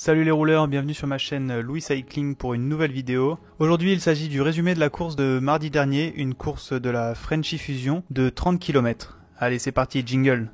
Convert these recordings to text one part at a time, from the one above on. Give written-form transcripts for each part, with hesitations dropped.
Salut les rouleurs, bienvenue sur ma chaîne Louis Cycling pour une nouvelle vidéo. Aujourd'hui il s'agit du résumé de la course de mardi dernier, une course de la Frenchy Fusion de 30 km. Allez c'est parti, jingle.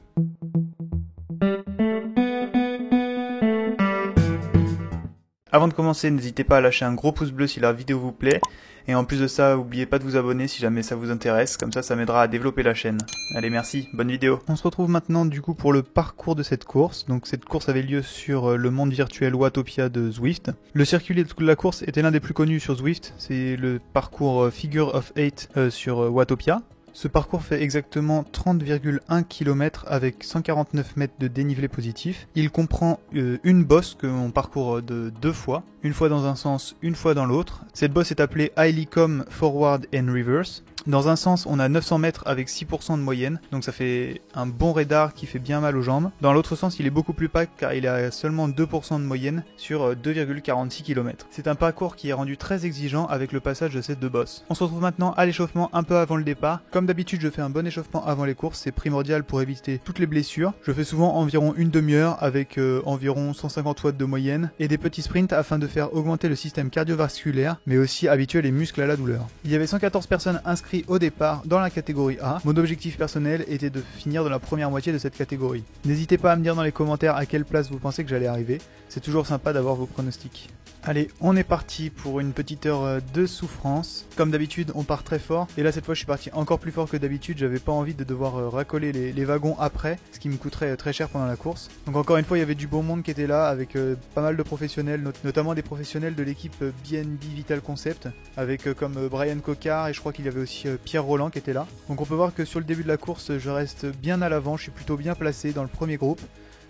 Avant de commencer, n'hésitez pas à lâcher un gros pouce bleu si la vidéo vous plaît. Et en plus de ça, n'oubliez pas de vous abonner si jamais ça vous intéresse, comme ça m'aidera à développer la chaîne. Allez merci, bonne vidéo. On se retrouve maintenant du coup pour le parcours de cette course. Donc cette course avait lieu sur le monde virtuel Watopia de Zwift. Le circuit de la course était l'un des plus connus sur Zwift, c'est le parcours Figure of 8 sur Watopia. Ce parcours fait exactement 30,1 km avec 149 mètres de dénivelé positif. Il comprend une bosse que l'on parcourt de deux fois, une fois dans un sens, une fois dans l'autre. Cette bosse est appelée Hillycombe Forward and Reverse. Dans un sens, on a 900 mètres avec 6% de moyenne, donc ça fait un bon radar qui fait bien mal aux jambes. Dans l'autre sens, il est beaucoup plus pack car il a seulement 2% de moyenne sur 2,46 km. C'est un parcours qui est rendu très exigeant avec le passage de ces deux bosses. On se retrouve maintenant à l'échauffement un peu avant le départ. Comme d'habitude, je fais un bon échauffement avant les courses, c'est primordial pour éviter toutes les blessures. Je fais souvent environ une demi-heure avec environ 150 watts de moyenne et des petits sprints afin de faire augmenter le système cardiovasculaire, mais aussi habituer les muscles à la douleur. Il y avait 114 personnes inscrites au départ dans la catégorie A. Mon objectif personnel était de finir dans la première moitié de cette catégorie. N'hésitez pas à me dire dans les commentaires à quelle place vous pensez que j'allais arriver, c'est toujours sympa d'avoir vos pronostics. Allez, on est parti pour une petite heure de souffrance. Comme d'habitude, on part très fort. Et là, cette fois, je suis parti encore plus fort que d'habitude. J'avais pas envie de devoir racoler les wagons après, ce qui me coûterait très cher pendant la course. Donc encore une fois, il y avait du beau monde qui était là, avec pas mal de professionnels, notamment des professionnels de l'équipe BNB Vital Concept, avec comme Brian Cocard, et je crois qu'il y avait aussi Pierre Roland qui était là. Donc on peut voir que sur le début de la course, je reste bien à l'avant. Je suis plutôt bien placé dans le premier groupe.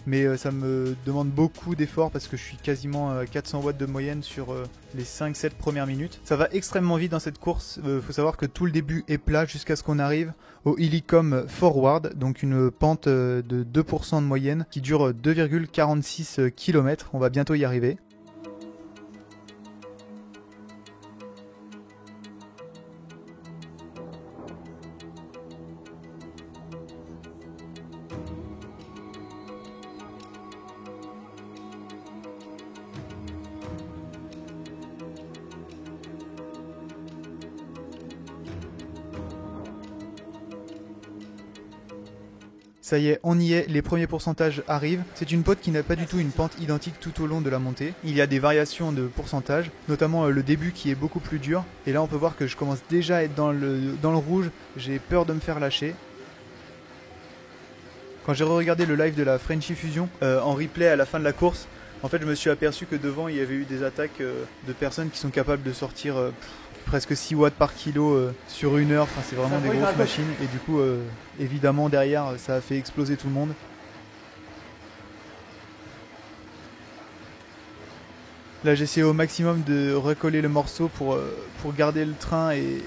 Mais ça me demande beaucoup d'efforts parce que je suis quasiment à 400 watts de moyenne sur les 5-7 premières minutes. Ça va extrêmement vite dans cette course. Faut savoir que tout le début est plat jusqu'à ce qu'on arrive au Hillycombe Forward, donc une pente de 2% de moyenne qui dure 2,46 km. On va bientôt y arriver. Ça y est, on y est, les premiers pourcentages arrivent. C'est une pente qui n'a pas du tout une pente identique tout au long de la montée. Il y a des variations de pourcentage, notamment le début qui est beaucoup plus dur. Et là on peut voir que je commence déjà à être dans le rouge, j'ai peur de me faire lâcher. Quand j'ai regardé le live de la Frenchy Fusion en replay à la fin de la course, en fait je me suis aperçu que devant il y avait eu des attaques de personnes qui sont capables de sortir presque 6 watts par kilo sur une heure, enfin c'est vraiment des grosses machines et du coup évidemment derrière ça a fait exploser tout le monde. Là j'essaie au maximum de recoller le morceau pour garder le train et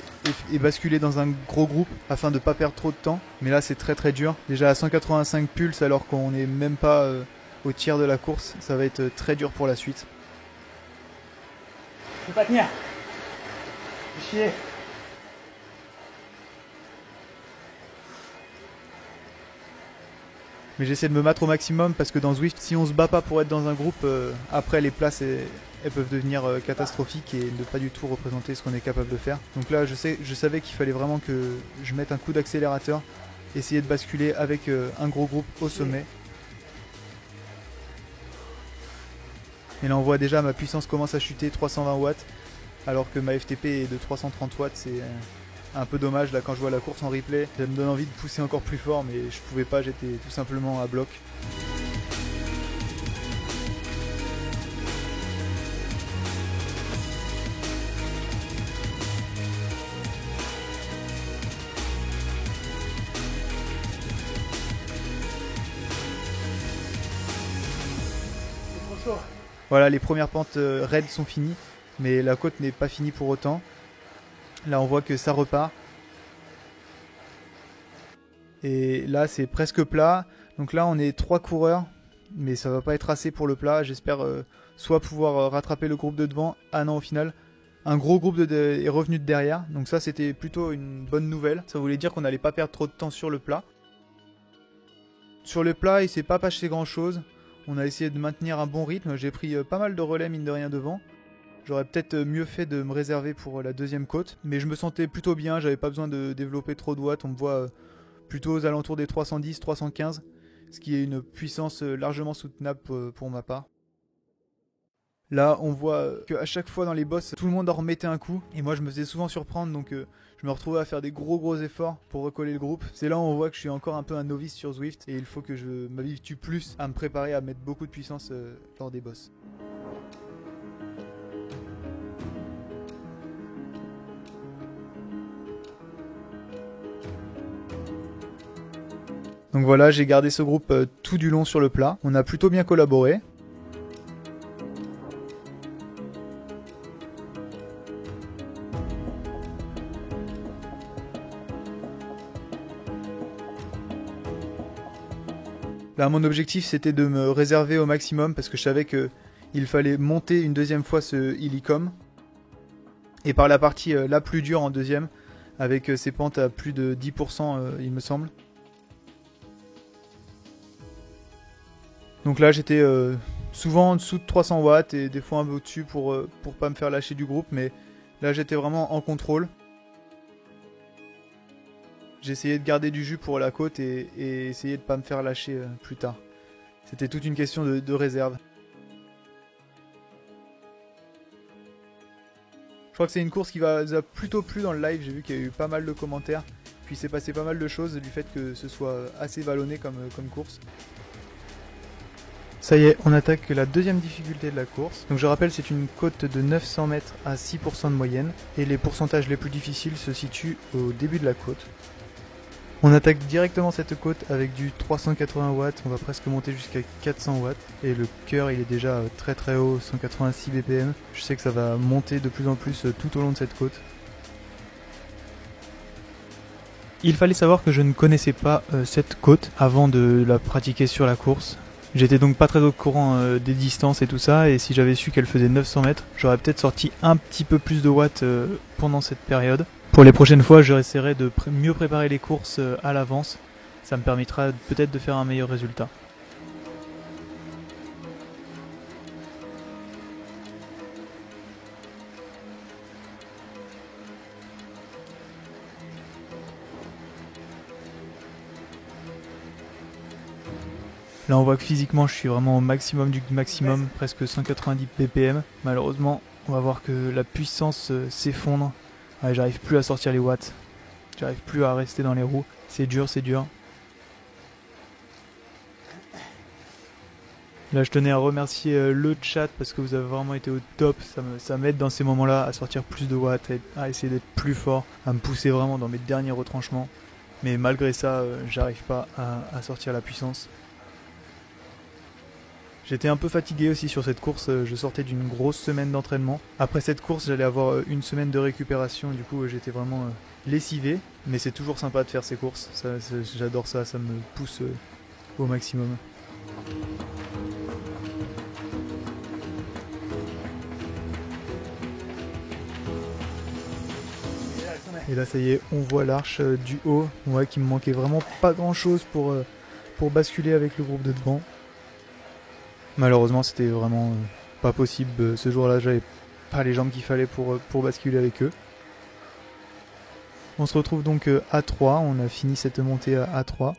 basculer dans un gros groupe afin de ne pas perdre trop de temps, mais là c'est très dur. Déjà à 185 pulses alors qu'on n'est même pas au tiers de la course, ça va être très dur pour la suite. Je peux pas tenir. Chier. Mais j'essaie de me battre au maximum parce que dans Zwift, si on se bat pas pour être dans un groupe, après les places elles peuvent devenir catastrophiques et ne pas du tout représenter ce qu'on est capable de faire. Donc là je savais qu'il fallait vraiment que je mette un coup d'accélérateur, essayer de basculer avec un gros groupe au sommet. Et là on voit déjà ma puissance commence à chuter, 320 watts. Alors que ma FTP est de 330 watts, c'est un peu dommage là quand je vois la course en replay. Ça me donne envie de pousser encore plus fort mais je pouvais pas, j'étais tout simplement à bloc. C'est trop chaud. Voilà, les premières pentes raides sont finies. Mais la côte n'est pas finie pour autant. Là on voit que ça repart. Et là c'est presque plat. Donc là on est 3 coureurs. Mais ça va pas être assez pour le plat. J'espère soit pouvoir rattraper le groupe de devant. Ah non, au final un gros groupe est revenu de derrière. Donc ça c'était plutôt une bonne nouvelle. Ça voulait dire qu'on n'allait pas perdre trop de temps sur le plat. Sur le plat il s'est pas passé grand chose. On a essayé de maintenir un bon rythme, j'ai pris pas mal de relais mine de rien devant. J'aurais peut-être mieux fait de me réserver pour la deuxième côte, mais je me sentais plutôt bien, j'avais pas besoin de développer trop de watts, on me voit plutôt aux alentours des 310, 315, ce qui est une puissance largement soutenable pour ma part. Là, on voit qu'à chaque fois dans les boss, tout le monde en remettait un coup. Et moi, je me faisais souvent surprendre, donc je me retrouvais à faire des gros efforts pour recoller le groupe. C'est là où on voit que je suis encore un peu un novice sur Zwift. Et il faut que je m'habitue plus à me préparer à mettre beaucoup de puissance lors des boss. Donc voilà, j'ai gardé ce groupe tout du long sur le plat. On a plutôt bien collaboré. Là, mon objectif, c'était de me réserver au maximum parce que je savais qu'il fallait monter une deuxième fois ce Illicum. Et par la partie la plus dure en deuxième, avec ses pentes à plus de 10%, il me semble. Donc là, j'étais souvent en dessous de 300 watts et des fois un peu au-dessus pour pas me faire lâcher du groupe. Mais là, j'étais vraiment en contrôle. J'essayais de garder du jus pour la côte et essayer de pas me faire lâcher plus tard. C'était toute une question de réserve. Je crois que c'est une course qui vous a plutôt plu dans le live. J'ai vu qu'il y a eu pas mal de commentaires. Puis il s'est passé pas mal de choses du fait que ce soit assez vallonné comme course. Ça y est, on attaque la deuxième difficulté de la course. Donc je rappelle, c'est une côte de 900 mètres à 6% de moyenne. Et les pourcentages les plus difficiles se situent au début de la côte. On attaque directement cette côte avec du 380 watts, on va presque monter jusqu'à 400 watts. Et le cœur il est déjà très haut, 186 BPM. Je sais que ça va monter de plus en plus tout au long de cette côte. Il fallait savoir que je ne connaissais pas cette côte avant de la pratiquer sur la course. J'étais donc pas très au courant des distances et tout ça, et si j'avais su qu'elle faisait 900 mètres, j'aurais peut-être sorti un petit peu plus de watts pendant cette période. Pour les prochaines fois, j'essaierai de mieux préparer les courses à l'avance. Ça me permettra peut-être de faire un meilleur résultat. Là on voit que physiquement je suis vraiment au maximum du maximum, presque 190 ppm. Malheureusement, on va voir que la puissance s'effondre. Ouais, j'arrive plus à sortir les watts. J'arrive plus à rester dans les roues. C'est dur, c'est dur. Là je tenais à remercier le chat parce que vous avez vraiment été au top. Ça m'aide dans ces moments-là à sortir plus de watts, à essayer d'être plus fort, à me pousser vraiment dans mes derniers retranchements. Mais malgré ça, j'arrive pas à sortir la puissance. J'étais un peu fatigué aussi sur cette course, je sortais d'une grosse semaine d'entraînement. Après cette course, j'allais avoir une semaine de récupération, du coup j'étais vraiment lessivé. Mais c'est toujours sympa de faire ces courses, j'adore ça, ça me pousse au maximum. Et là ça y est, on voit l'arche du haut, on voit qu'il me manquait vraiment pas grand chose pour basculer avec le groupe de devant. Malheureusement c'était vraiment pas possible, ce jour-là j'avais pas les jambes qu'il fallait pour basculer avec eux. On se retrouve donc à 3, on a fini cette montée à 3.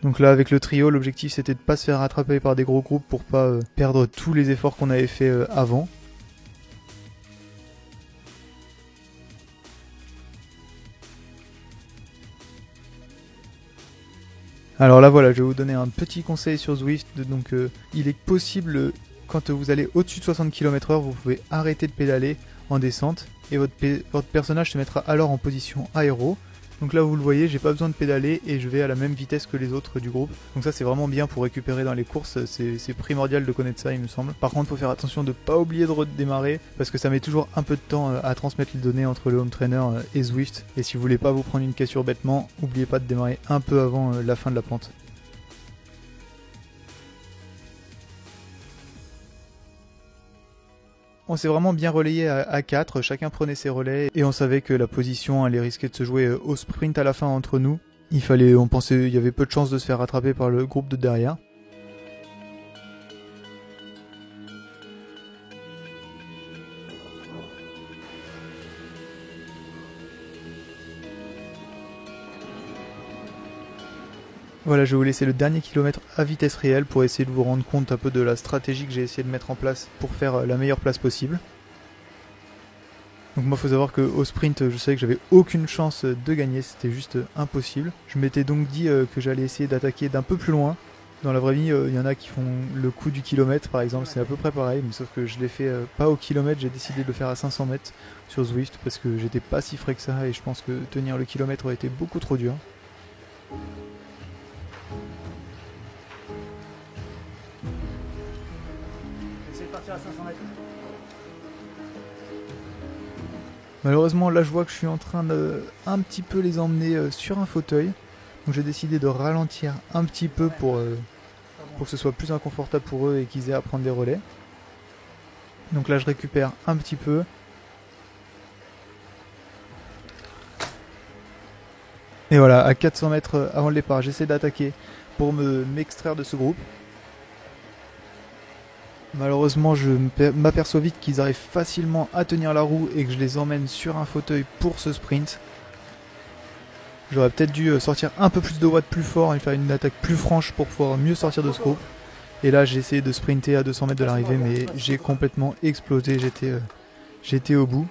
Donc là avec le trio, l'objectif c'était de pas se faire rattraper par des gros groupes pour pas perdre tous les efforts qu'on avait fait avant. Alors là voilà, je vais vous donner un petit conseil sur Zwift, donc il est possible, quand vous allez au-dessus de 60 km/h, vous pouvez arrêter de pédaler en descente, et votre personnage se mettra alors en position aéro. Donc là vous le voyez, j'ai pas besoin de pédaler et je vais à la même vitesse que les autres du groupe. Donc ça c'est vraiment bien pour récupérer dans les courses, c'est primordial de connaître ça il me semble. Par contre il faut faire attention de pas oublier de redémarrer parce que ça met toujours un peu de temps à transmettre les données entre le home trainer et Zwift. Et si vous voulez pas vous prendre une cassure bêtement, n'oubliez pas de démarrer un peu avant la fin de la pente. On s'est vraiment bien relayé à 4, chacun prenait ses relais et on savait que la position allait risquer de se jouer au sprint à la fin entre nous. On pensait il y avait peu de chances de se faire rattraper par le groupe de derrière. Voilà, je vais vous laisser le dernier kilomètre à vitesse réelle pour essayer de vous rendre compte un peu de la stratégie que j'ai essayé de mettre en place pour faire la meilleure place possible. Donc moi, il faut savoir qu'au sprint, je savais que j'avais aucune chance de gagner, c'était juste impossible. Je m'étais donc dit que j'allais essayer d'attaquer d'un peu plus loin. Dans la vraie vie, il y en a qui font le coup du kilomètre par exemple, c'est à peu près pareil, mais sauf que je l'ai fait pas au kilomètre, j'ai décidé de le faire à 500 mètres sur Zwift parce que j'étais pas si frais que ça et je pense que tenir le kilomètre aurait été beaucoup trop dur. J'essaie de partir à 500 mètres. Malheureusement, là je vois que je suis en train de un petit peu les emmener sur un fauteuil. Donc j'ai décidé de ralentir un petit peu pour que ce soit plus inconfortable pour eux et qu'ils aient à prendre des relais. Donc là je récupère un petit peu. Et voilà, à 400 mètres avant le départ, j'essaie d'attaquer pour m'extraire de ce groupe. Malheureusement, je m'aperçois vite qu'ils arrivent facilement à tenir la roue et que je les emmène sur un fauteuil pour ce sprint. J'aurais peut-être dû sortir un peu plus de watts plus fort et faire une attaque plus franche pour pouvoir mieux sortir de ce groupe. Et là, j'ai essayé de sprinter à 200 mètres de l'arrivée, mais j'ai complètement explosé, j'étais au bout.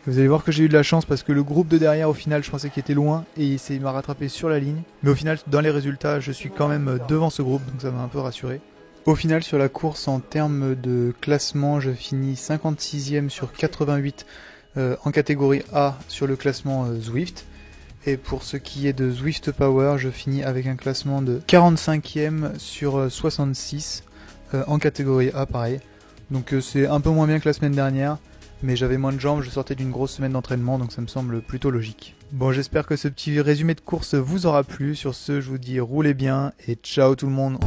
Vous allez voir que j'ai eu de la chance parce que le groupe de derrière, au final, je pensais qu'il était loin et il m'a rattrapé sur la ligne. Mais au final, dans les résultats, je suis quand même devant ce groupe, donc ça m'a un peu rassuré. Au final, sur la course, en termes de classement, je finis 56e sur 88 en catégorie A sur le classement Zwift. Et pour ce qui est de Zwift Power, je finis avec un classement de 45e sur 66 en catégorie A, pareil. Donc c'est un peu moins bien que la semaine dernière, mais j'avais moins de jambes, je sortais d'une grosse semaine d'entraînement, donc ça me semble plutôt logique. Bon, j'espère que ce petit résumé de course vous aura plu. Sur ce, je vous dis roulez bien et ciao tout le monde.